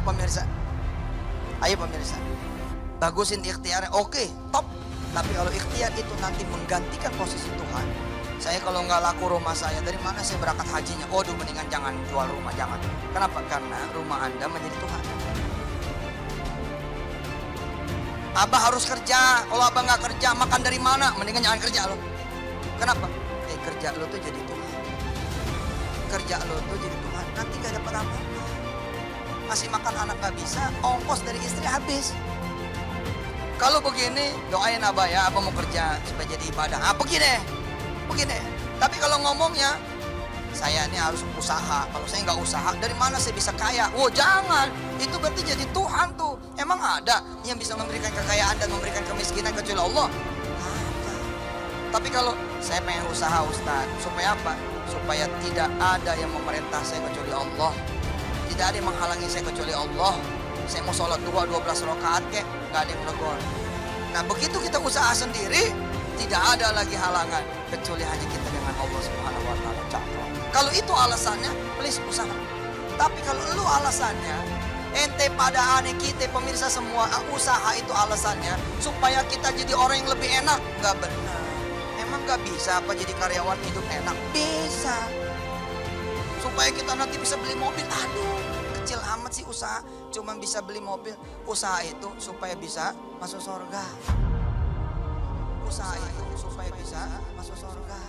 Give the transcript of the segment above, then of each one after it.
pemirsa. Ayo pemirsa, bagusin ikhtiarnya, oke, top. Tapi kalau ikhtiar itu nanti menggantikan posisi Tuhan, saya kalau nggak laku rumah saya, dari mana saya berangkat hajinya? Waduh, mendingan jangan jual rumah, jangan. Kenapa? Karena rumah Anda menjadi Tuhan. Abah harus kerja, kalau abah nggak kerja, makan dari mana? Mendingan jangan kerja loh. Kenapa? Kerja lo tuh jadi Tuhan. Kerja lo tuh jadi Tuhan, nanti gak dapat apa-apa. Masih makan anak gak bisa, ongkos dari istri habis. Kalau begini, doain abah ya, abah mau kerja supaya jadi ibadah. Ah, begini. Tapi kalau ngomongnya, saya ini harus usaha. Kalau saya nggak usaha, dari mana saya bisa kaya? Oh jangan, itu berarti jadi Tuhan tuh. Emang ada yang bisa memberikan kekayaan dan memberikan kemiskinan kecuali Allah? Ada. Tapi kalau saya pengen usaha Ustaz, supaya apa? Supaya tidak ada yang memerintah saya kecuali Allah. Tidak ada yang menghalangi saya kecuali Allah. Saya mau sholat 12 rakaat kek, nggak ada yang menegur. Nah begitu kita usaha sendiri, tidak ada lagi halangan kecuali hanya kita dengan Allah Subhanahu Wa Taala. Kalau itu alasannya, please usaha. Tapi kalau lu alasannya, ente pada aneh kita pemirsa semua, usaha itu alasannya supaya kita jadi orang yang lebih enak, nggak benar. Emang nggak bisa apa jadi karyawan hidup enak? Bisa. Supaya kita nanti bisa beli mobil, aduh kecil amat sih usaha, cuma bisa beli mobil. Usaha itu supaya bisa masuk surga. Usaha itu supaya bisa masuk surga.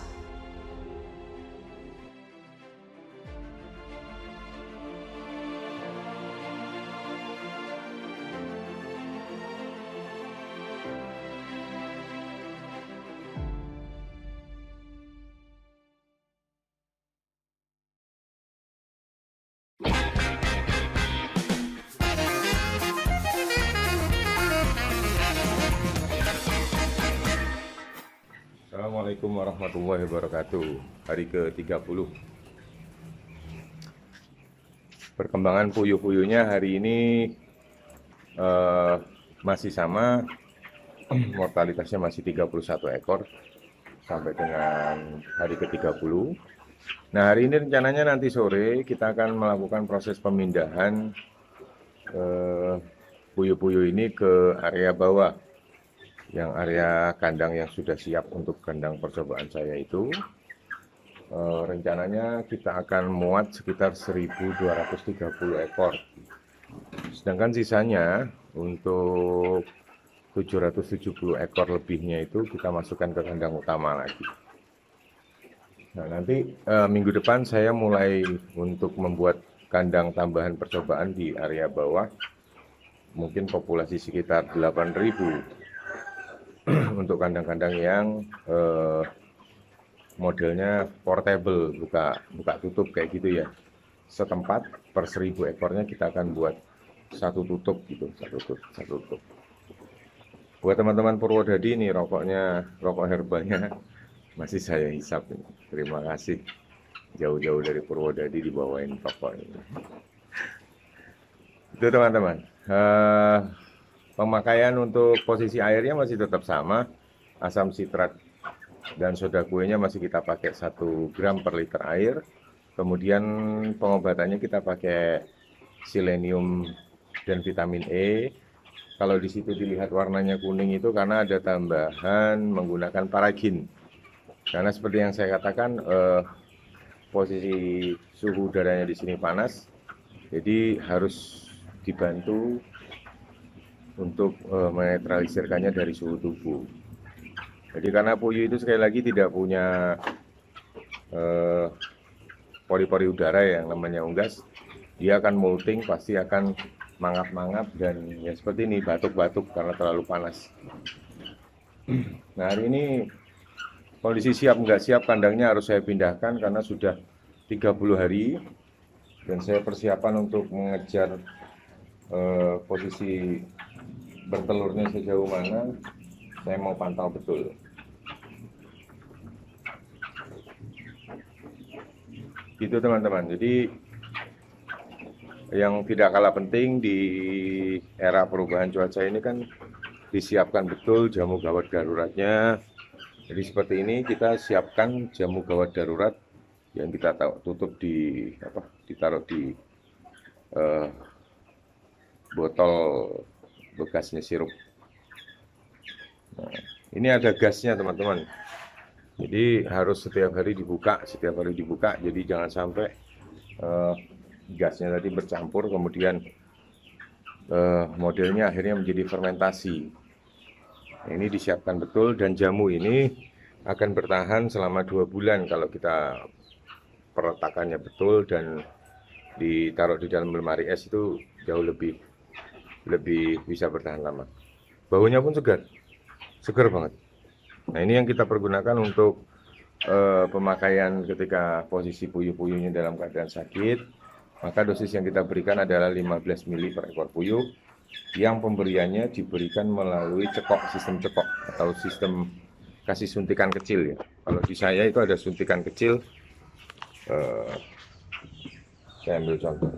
Assalamualaikum warahmatullahi wabarakatuh. Hari ke-30. Perkembangan puyuh-puyuhnya hari ini masih sama. Mortalitasnya masih 31 ekor sampai dengan hari ke-30. Nah, hari ini rencananya nanti sore kita akan melakukan proses pemindahan puyuh-puyuh ini ke area bawah. Yang area kandang yang sudah siap untuk kandang percobaan saya itu rencananya kita akan muat sekitar 1230 ekor. Sedangkan sisanya untuk 770 ekor lebihnya itu kita masukkan ke kandang utama lagi. Nah, nanti minggu depan saya mulai untuk membuat kandang tambahan percobaan di area bawah. Mungkin populasi sekitar 8.000 untuk kandang-kandang yang modelnya portable, buka tutup kayak gitu ya. Setempat per 1000 ekornya kita akan buat satu tutup gitu, satu tutup. Buat teman-teman Purwodadi ini rokok herbalnya masih saya hisap ini. Terima kasih jauh-jauh dari Purwodadi dibawain rokok ini. Itu teman-teman. Pemakaian untuk posisi airnya masih tetap sama, asam sitrat dan soda kuenya masih kita pakai 1 gram per liter air. Kemudian pengobatannya kita pakai selenium dan vitamin E. Kalau di situ dilihat warnanya kuning itu karena ada tambahan menggunakan paragin. Karena seperti yang saya katakan, posisi suhu udaranya di sini panas, jadi harus dibantu untuk menetralisirkannya dari suhu tubuh. Jadi karena puyuh itu sekali lagi tidak punya pori-pori udara yang namanya unggas, dia akan molting, pasti akan mangap-mangap dan ya seperti ini, batuk-batuk karena terlalu panas. Nah, hari ini kondisi siap nggak siap kandangnya harus saya pindahkan karena sudah 30 hari dan saya persiapan untuk mengejar posisi bertelurnya sejauh mana, saya mau pantau betul. Gitu teman-teman. Jadi yang tidak kalah penting di era perubahan cuaca ini kan disiapkan betul jamu gawat daruratnya. Jadi seperti ini kita siapkan jamu gawat darurat yang kita tutup ditaruh di botol bekasnya sirup. Nah, ini ada gasnya teman-teman. Jadi harus setiap hari dibuka. Jadi jangan sampai gasnya tadi bercampur, kemudian modelnya akhirnya menjadi fermentasi. Ini disiapkan betul, dan jamu ini akan bertahan selama 2 bulan kalau kita perletakannya betul dan ditaruh di dalam lemari es, itu jauh lebih bisa bertahan lama. Baunya pun segar banget. Nah, ini yang kita pergunakan untuk pemakaian ketika posisi puyuh-puyuhnya dalam keadaan sakit. Maka dosis yang kita berikan adalah 15 ml per ekor puyuh, yang pemberiannya diberikan melalui sistem cekok atau sistem kasih suntikan kecil ya. Kalau di saya itu ada suntikan kecil. Saya ambil contoh.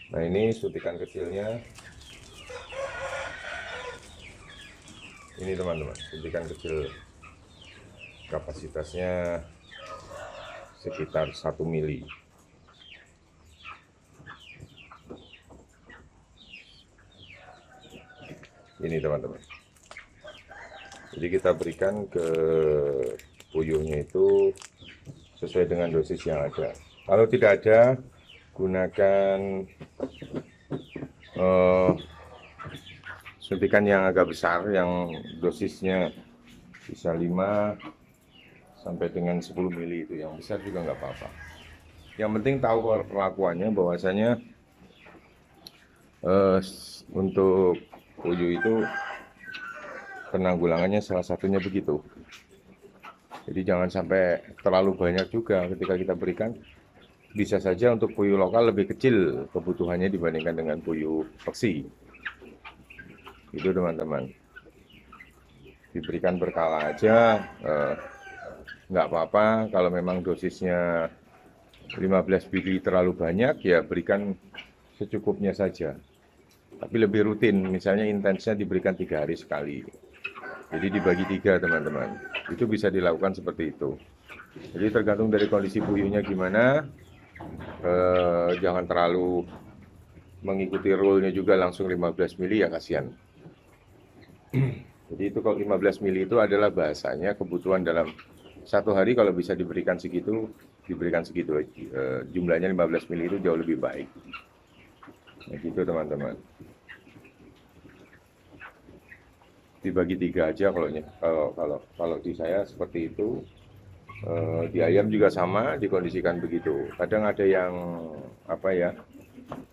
Nah, ini suntikan kecilnya. Ini teman-teman, suntikan kecil, kapasitasnya sekitar 1 mili. Ini teman-teman. Jadi kita berikan ke puyuhnya itu sesuai dengan dosis yang ada. Kalau tidak ada, gunakan suntikan yang agak besar, yang dosisnya bisa 5 sampai dengan 10 mili, itu yang besar juga nggak apa-apa. Yang penting tahu perlakuannya, bahwasanya untuk puyuh itu penanggulangannya salah satunya begitu. Jadi jangan sampai terlalu banyak juga ketika kita berikan. Bisa saja untuk puyuh lokal lebih kecil kebutuhannya dibandingkan dengan puyuh peksi. Itu teman-teman. Diberikan berkala aja, nggak apa-apa. Kalau memang dosisnya 15 mili terlalu banyak, ya berikan secukupnya saja. Tapi lebih rutin, misalnya intensnya diberikan 3 hari sekali. Jadi dibagi 3 teman-teman. Itu bisa dilakukan seperti itu. Jadi tergantung dari kondisi puyuhnya gimana. Jangan terlalu mengikuti rule-nya juga langsung 15 mili, ya kasihan. Jadi itu kalau 15 mili itu adalah bahasanya kebutuhan dalam 1 hari, kalau bisa diberikan segitu, diberikan segitu. Jumlahnya 15 mili itu jauh lebih baik. Nah, gitu teman-teman. Dibagi 3 aja kalau di saya seperti itu. Di ayam juga sama, dikondisikan begitu. Kadang ada yang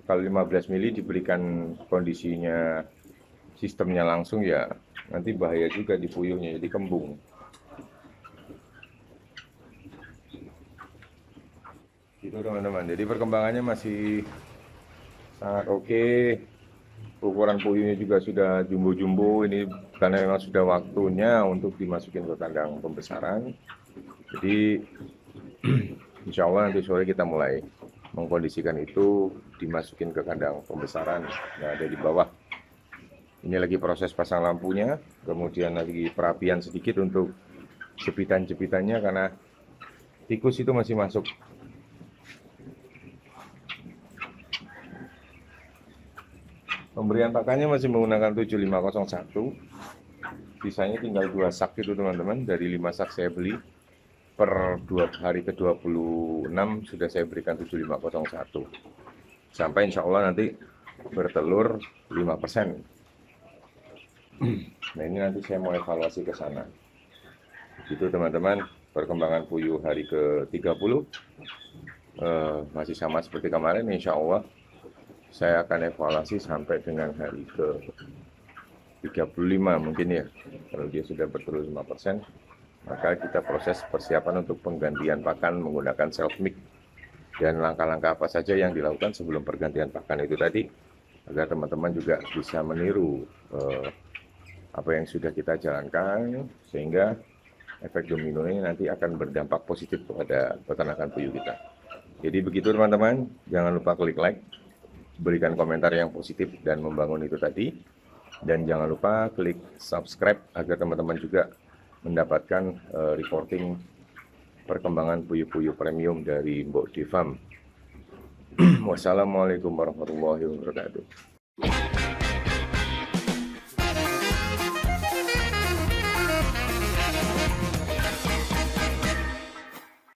kalau 15 mili diberikan kondisinya sistemnya langsung, ya nanti bahaya juga di puyuhnya, jadi kembung. Gitu teman-teman. Jadi perkembangannya masih sangat oke. Ukuran puyuhnya juga sudah jumbo-jumbo. Ini karena memang sudah waktunya untuk dimasukin ke kandang pembesaran. Jadi insya Allah nanti sore kita mulai mengkondisikan itu, dimasukin ke kandang pembesaran yang ada di bawah. Ini lagi proses pasang lampunya, kemudian lagi perapian sedikit untuk jepitan-jepitannya karena tikus itu masih masuk. Pemberian pakannya masih menggunakan 7501. Sisanya tinggal 2 sak itu teman-teman. Dari 5 sak saya beli. Per hari ke-26 sudah saya berikan 7501. Sampai insya Allah nanti bertelur 5%. Nah, ini nanti saya mau evaluasi ke sana. Gitu teman-teman, perkembangan puyuh hari ke-30 masih sama seperti kemarin. Insya Allah saya akan evaluasi sampai dengan hari ke-35 mungkin ya. Kalau dia sudah bertelur 5%, maka kita proses persiapan untuk penggantian pakan menggunakan self mix. Dan langkah-langkah apa saja yang dilakukan sebelum pergantian pakan itu tadi, agar teman-teman juga bisa meniru apa yang sudah kita jalankan, sehingga efek domino ini nanti akan berdampak positif kepada peternakan puyuh kita. Jadi begitu teman-teman, jangan lupa klik like, berikan komentar yang positif dan membangun itu tadi, dan jangan lupa klik subscribe agar teman-teman juga mendapatkan reporting perkembangan puyuh-puyuh premium dari Mbok Defarm. Wassalamualaikum warahmatullahi wabarakatuh.